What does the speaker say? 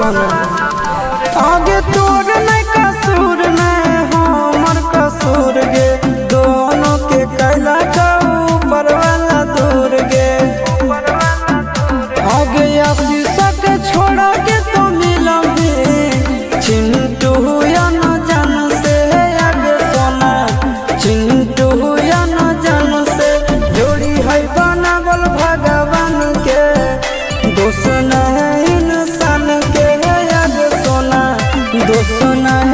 सुन आगे तोर नहीं कसूर नहीं हमर कसूर गे दोनों के कैला का ऊपर वाला दूर गे आगे आशीषा के छोड़ा के तो मिलम चिंटू या न जान से आगे सोना चिंटू या न जान से जोड़ी है बनावल भगवान के दोस्त नहीं इंसान के आगे सोना दोस्त नहीं